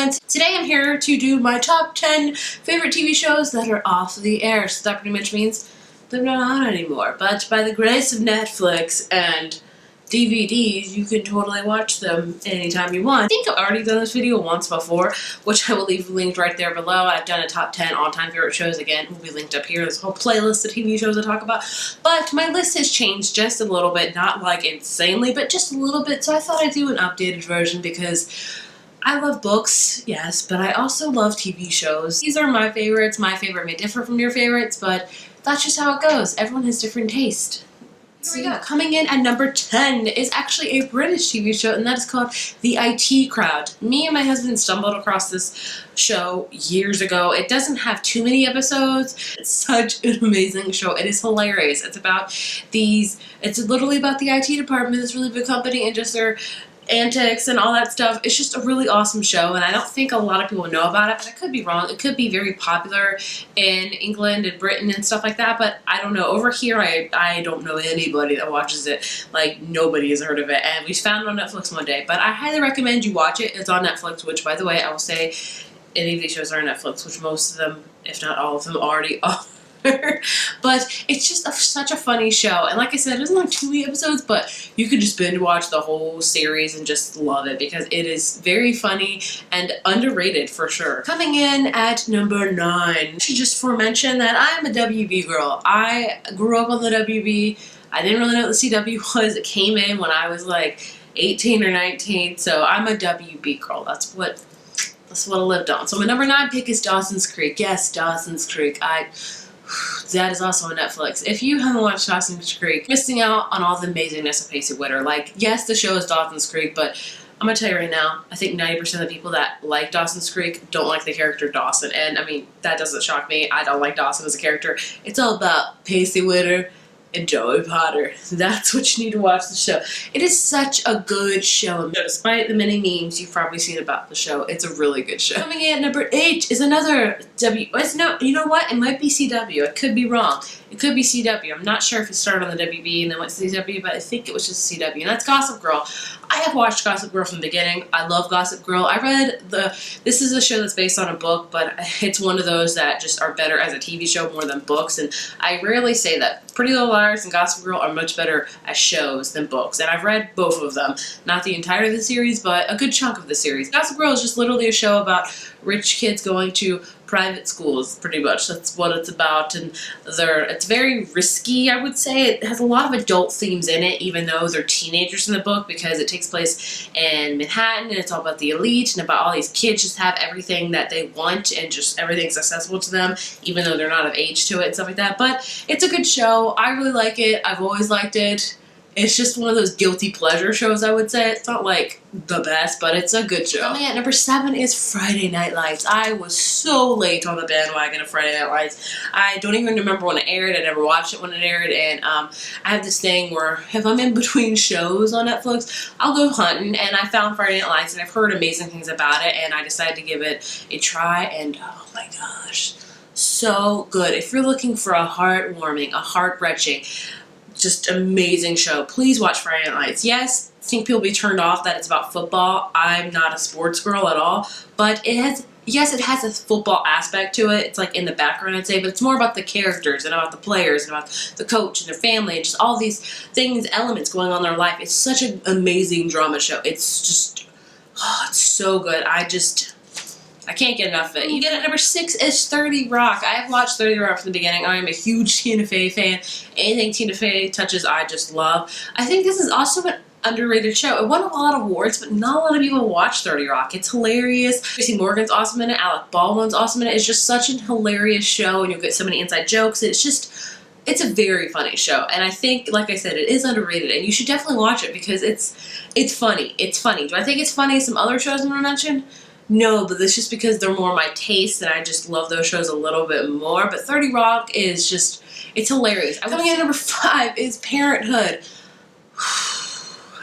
influence. Today I'm here to do my top 10 favorite TV shows that are off the air. So that pretty much means they're not on anymore. But by the grace of Netflix and DVDs, you can totally watch them anytime you want. I think I've already done this video once before, which I will leave linked right there below. I've done a top 10 all-time favorite shows. Again, will be linked up here. There's a whole playlist of TV shows I talk about. But my list has changed just a little bit, not like insanely, but just a little bit. So I thought I'd do an updated version because I love books, yes, but I also love TV shows. These are my favorites. My favorite may differ from your favorites, but that's just how it goes. Everyone has different taste. Here we go. Coming in at number 10 is actually a British TV show, and that is called The IT Crowd. Me and my husband stumbled across this show years ago. It doesn't have too many episodes. It's such an amazing show. It is hilarious. It's literally about the IT department, this really big company, and just their antics and all that stuff. It's just a really awesome show, and I don't think a lot of people know about it, but I could be wrong. It could be very popular in England and Britain and stuff like that, but I don't know. Over here, I don't know anybody that watches it. Like, nobody has heard of it, and we found it on Netflix one day, but I highly recommend you watch it. It's on Netflix, which, by the way, I will say any of these shows are on Netflix, which most of them, if not all of them, already are. But it's just such a funny show, and like I said, it doesn't have too many episodes, but you could just binge watch the whole series and just love it because it is very funny and underrated for sure. Coming in at number 9, I should just foremention that I'm a WB girl. I grew up on the WB. I didn't really know what the CW was. It came in when I was like 18 or 19, so I'm a WB girl. That's what I lived on. So my number 9 pick is Dawsons Creek. Yes, Dawsons Creek. That is also on Netflix. If you haven't watched Dawsons Creek, missing out on all the amazingness of Pacey Witter. Like, yes, the show is Dawsons Creek, but I'm gonna tell you right now, I think 90% of the people that like Dawsons Creek don't like the character Dawson. And I mean, that doesn't shock me. I don't like Dawson as a character. It's all about Pacey Witter and Joey Potter. That's what you need to watch the show. It is such a good show. Despite the many memes you've probably seen about the show, it's a really good show. Coming in at number 8 is another you know what? It might be CW. I could be wrong. It could be CW. I'm not sure if it started on the WB and then went to CW, but I think it was just CW. And that's Gossip Girl. I have watched Gossip Girl from the beginning. I love Gossip Girl. This is a show that's based on a book, but it's one of those that just are better as a TV show more than books. And I rarely say that. Pretty Little Liars and Gossip Girl are much better as shows than books. And I've read both of them. Not the entirety of the series, but a good chunk of the series. Gossip Girl is just literally a show about rich kids going to private schools, pretty much. That's what it's about, and it's very risky, I would say. It has a lot of adult themes in it, even though they're teenagers in the book, because it takes place in Manhattan, and it's all about the elite, and about all these kids just have everything that they want, and just everything's accessible to them, even though they're not of age to it, and stuff like that. But it's a good show. I really like it. I've always liked it. It's just one of those guilty pleasure shows, I would say. It's not like the best, but it's a good show. Coming at number 7 is Friday Night Lights. I was so late on the bandwagon of Friday Night Lights. I don't even remember when it aired. I never watched it when it aired, and I have this thing where if I'm in between shows on Netflix, I'll go hunting, and I found Friday Night Lights, and I've heard amazing things about it, and I decided to give it a try, and oh my gosh, so good. If you're looking for a heartwarming, a heart-wrenching, just amazing show, please watch Friday Night Lights. Yes, I think people will be turned off that it's about football. I'm not a sports girl at all, but it has a football aspect to it. It's like in the background, I'd say, but it's more about the characters and about the players and about the coach and their family and just all these things, elements going on in their life. It's such an amazing drama show. It's just, it's so good. I can't get enough of it. You get at number 6 is 30 Rock. I have watched 30 Rock from the beginning. I am a huge Tina Fey fan. Anything Tina Fey touches, I just love. I think this is also an underrated show. It won a lot of awards, but not a lot of people watch 30 Rock. It's hilarious. Tracy Morgan's awesome in it. Alec Baldwin's awesome in it. It's just such a hilarious show, and you'll get so many inside jokes. It's a very funny show, and I think, like I said, it is underrated, and you should definitely watch it because it's funny. It's funny. Do I think it's funny as some other shows I'm going to mention? No, but it's just because they're more my taste, and I just love those shows a little bit more. But 30 Rock is just, it's hilarious. Coming in at number 5 is Parenthood.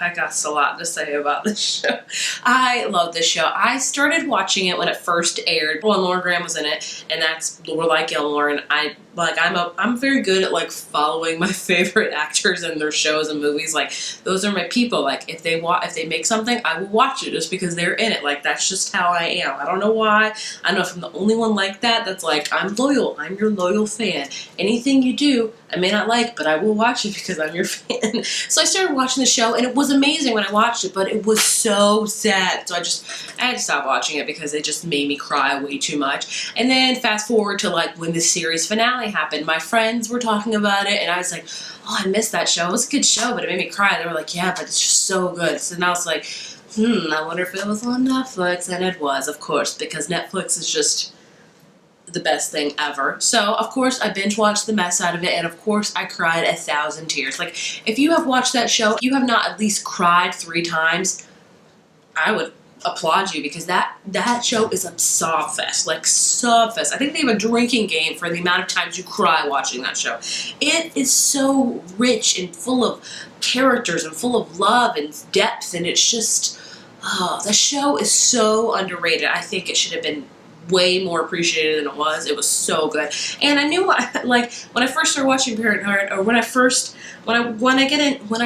I got a lot to say about this show. I love this show. I started watching it when it first aired. When Lauren Graham was in it, and that's Lorelai Gilmore, and I like, I'm very good at, like, following my favorite actors and their shows and movies. Like, those are my people. Like, if they make something, I will watch it just because they're in it. Like, that's just how I am. I don't know why. I don't know if I'm the only one like that. That's like, I'm loyal. I'm your loyal fan. Anything you do, I may not like, but I will watch it because I'm your fan. So I started watching the show, and it was amazing when I watched it, but it was so sad. So I had to stop watching it because it just made me cry way too much. And then fast forward to, like, when the series finale happened, my friends were talking about it, and I was like, oh, I missed that show. It was a good show, but it made me cry. They were like, yeah, but it's just so good. So now it's like, I wonder if it was on Netflix, and it was, of course, because Netflix is just the best thing ever. So, of course, I binge watched the mess out of it, and of course, I cried 1,000 tears. Like, if you have watched that show, if you have not at least cried 3 times, I would applaud you, because that show is a sob fest. Like, sob fest. I think they have a drinking game for the amount of times you cry watching that show. It is so rich and full of characters and full of love and depth, and it's just, the show is so underrated. I think it should have been way more appreciated than it was. It was so good. And I knew, like, when I first started watching Parenthood, or when I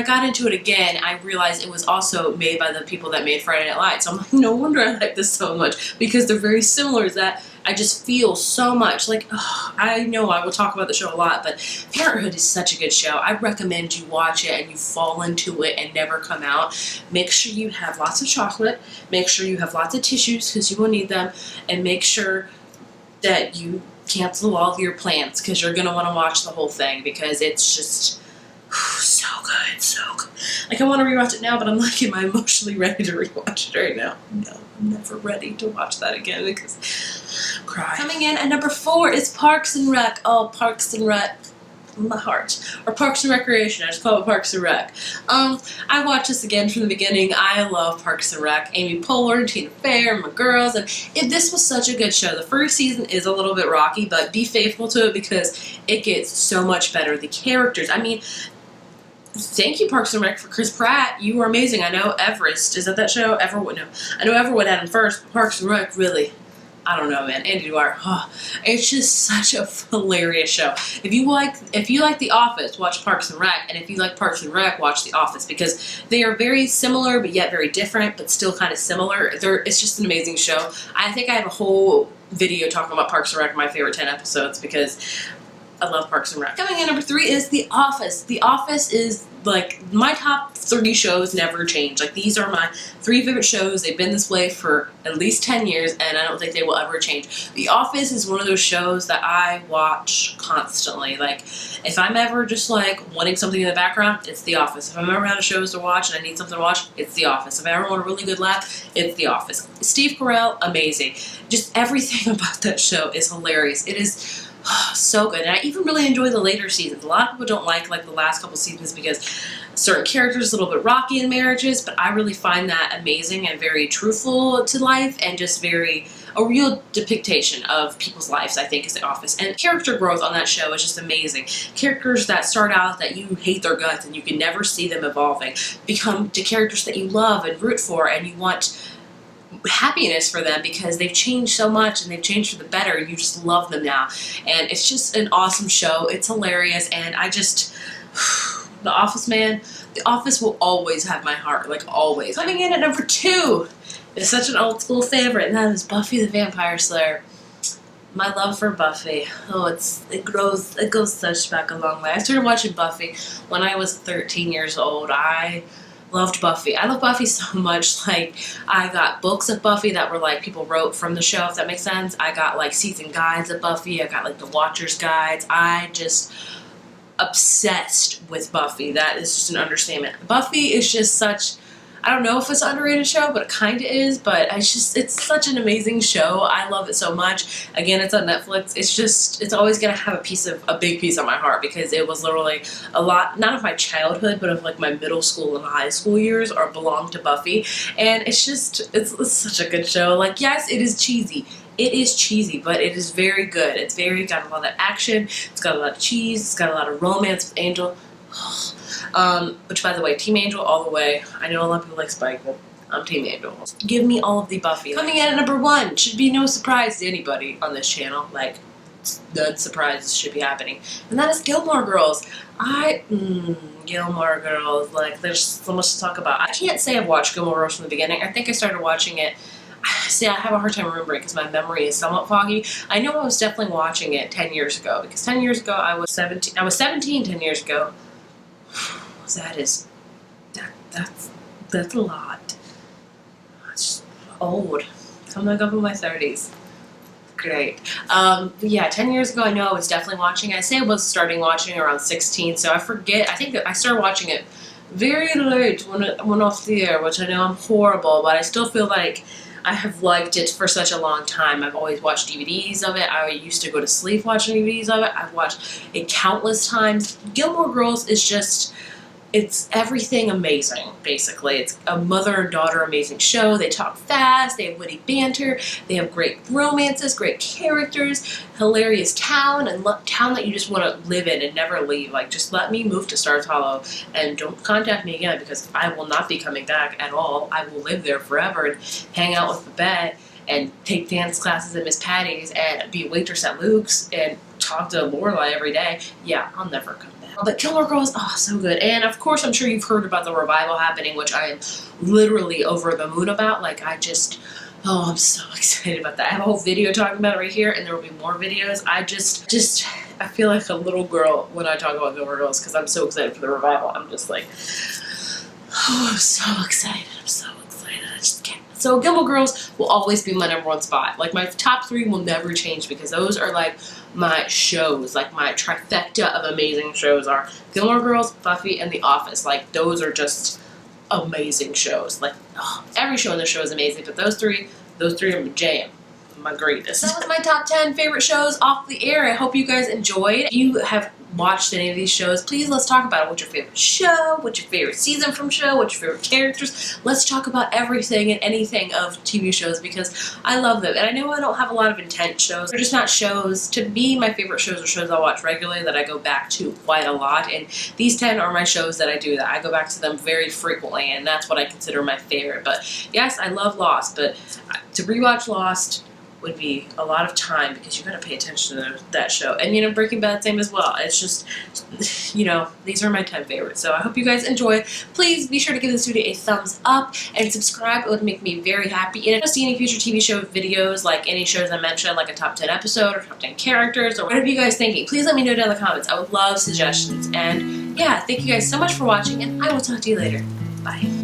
got into it again, I realized it was also made by the people that made Friday Night Lights. So I'm like, no wonder I like this so much, because they're very similar. That I just feel so much like, I know I will talk about the show a lot, but Parenthood is such a good show. I recommend you watch it and you fall into it and never come out. Make sure you have lots of chocolate. Make sure you have lots of tissues, because you will need them. And make sure that you cancel all of your plans, because you're going to want to watch the whole thing, because it's just so good, so good. Like, I want to rewatch it now, but I'm like, am I emotionally ready to rewatch it right now? No, I'm never ready to watch that again, because cry. Coming in at number 4 is Parks and Rec. Oh, Parks and Rec. My heart. Or Parks and Recreation. I just call it Parks and Rec. I watched this again from the beginning. I love Parks and Rec. Amy Poehler, Tina Fey, and my girls. And this was such a good show. The first season is a little bit rocky, but be faithful to it, because it gets so much better. The characters. I mean, thank you, Parks and Rec, for Chris Pratt. You were amazing. I know Everest. Is that show? Everwood? No. I know Everwood had him first, but Parks and Rec, really. I don't know, man. Andy Dwyer. It's just such a hilarious show. If you like The Office, watch Parks and Rec, and if you like Parks and Rec, watch The Office, because they are very similar, but yet very different, but still kind of similar. It's just an amazing show. I think I have a whole video talking about Parks and Rec, my favorite 10 episodes, because I love Parks and Rec. Coming in number 3 is The Office. The Office is, like, my top 3 shows never change. Like, these are my 3 favorite shows. They've been this way for at least 10 years, and I don't think they will ever change. The Office is one of those shows that I watch constantly. Like, if I'm ever just, like, wanting something in the background, it's The Office. If I'm ever out of shows to watch and I need something to watch, it's The Office. If I ever want a really good laugh, it's The Office. Steve Carell, amazing. Just everything about that show is hilarious. It is so good. And I even really enjoy the later seasons. A lot of people don't like the last couple seasons, because certain characters are a little bit rocky in marriages, but I really find that amazing and very truthful to life, and just a real depiction of people's lives, I think, is The Office. And character growth on that show is just amazing. Characters that start out that you hate their guts and you can never see them evolving become the characters that you love and root for, and you want happiness for them, because they've changed so much and they've changed for the better. You just love them now, and it's just an awesome show. It's hilarious, and I just The Office, man. The Office will always have my heart, like, always. Coming in at number 2 is such an old school favorite, and that is Buffy the Vampire Slayer. My love for Buffy, it goes such back a long way. I started watching Buffy when I was 13 years old. I loved Buffy. I love Buffy so much. Like, I got books of Buffy that were, like, people wrote from the show, if that makes sense. I got, like, season guides of Buffy. I got, like, the Watchers guides. I just obsessed with Buffy. That is just an understatement. Buffy is just such, I don't know if it's an underrated show, but it kind of is, but it's such an amazing show. I love it so much. Again, it's on Netflix. It's always going to have a big piece of my heart, because it was literally a lot, not of my childhood, but of, like, my middle school and high school years belonged to Buffy. And it's such a good show. Like, yes, it is cheesy. It is cheesy, but it is very good. It's got a lot of action. It's got a lot of cheese. It's got a lot of romance with Angel. Which, by the way, Team Angel all the way. I know a lot of people like Spike, but I'm Team Angel. Give me all of the Buffy. Coming in at number 1 should be no surprise to anybody on this channel. Like, nut surprises should be happening. And that is Gilmore Girls. Gilmore Girls, like, there's so much to talk about. I can't say I've watched Gilmore Girls from the beginning. I think I started watching it. See, I have a hard time remembering because my memory is somewhat foggy. I know I was definitely watching it 10 years ago because 10 years ago I was 17. I was 17 10 years ago. That's a lot. It's old. Coming up in my 30s. Great. Yeah, 10 years ago, I know I was definitely watching it. I say I was starting watching around 16, so I forget. I think that I started watching it very late when it went off the air, which I know I'm horrible, but I still feel like I have liked it for such a long time. I've always watched DVDs of it. I used to go to sleep watching DVDs of it. I've watched it countless times. Gilmore Girls is just... it's everything amazing, basically. It's a mother and daughter amazing show. They talk fast, they have witty banter, they have great romances, great characters, hilarious town, and town that you just want to live in and never leave. Like, just let me move to Stars Hollow and don't contact me again because I will not be coming back at all. I will live there forever and hang out with Babette and take dance classes at Miss Patty's and be a waitress at Luke's and talk to Lorelai every day. Yeah, I'll never come back. But Gilmore Girls, oh, so good. And of course, I'm sure you've heard about the revival happening, which I am literally over the moon about. Like, I'm so excited about that. I have a whole video talking about it right here, and there will be more videos. I feel like a little girl when I talk about Gilmore Girls because I'm so excited for the revival. I'm just like, oh, I'm so excited. I'm so excited. I just can't. So Gilmore Girls will always be my #1 spot. Like, my top 3 will never change because those are like my shows. Like, my trifecta of amazing shows are Gilmore Girls, Buffy, and The Office. Like, those are just amazing shows. Like, every show in the show is amazing, but those three are my jam. My greatest. That was my top 10 favorite shows off the air. I hope you guys enjoyed. If you have watched any of these shows, please let's talk about it. What's your favorite show? What's your favorite season from show? What's your favorite characters? Let's talk about everything and anything of TV shows because I love them. And I know I don't have a lot of intense shows. They're just not shows. To me, my favorite shows are shows I watch regularly that I go back to quite a lot. And these 10 are my shows that I do that. I go back to them very frequently, and that's what I consider my favorite. But yes, I love Lost, but to rewatch Lost would be a lot of time because you got to pay attention to that show. And, you know, Breaking Bad, same as well. It's just, you know, these are my 10 favorites. So I hope you guys enjoy. Please be sure to give this video a thumbs up and subscribe. It would make me very happy. And if you want to see any future TV show videos, like any shows I mentioned, like a top 10 episode or top 10 characters or whatever you guys thinking, please let me know down in the comments. I would love suggestions. And yeah, thank you guys so much for watching, and I will talk to you later. Bye.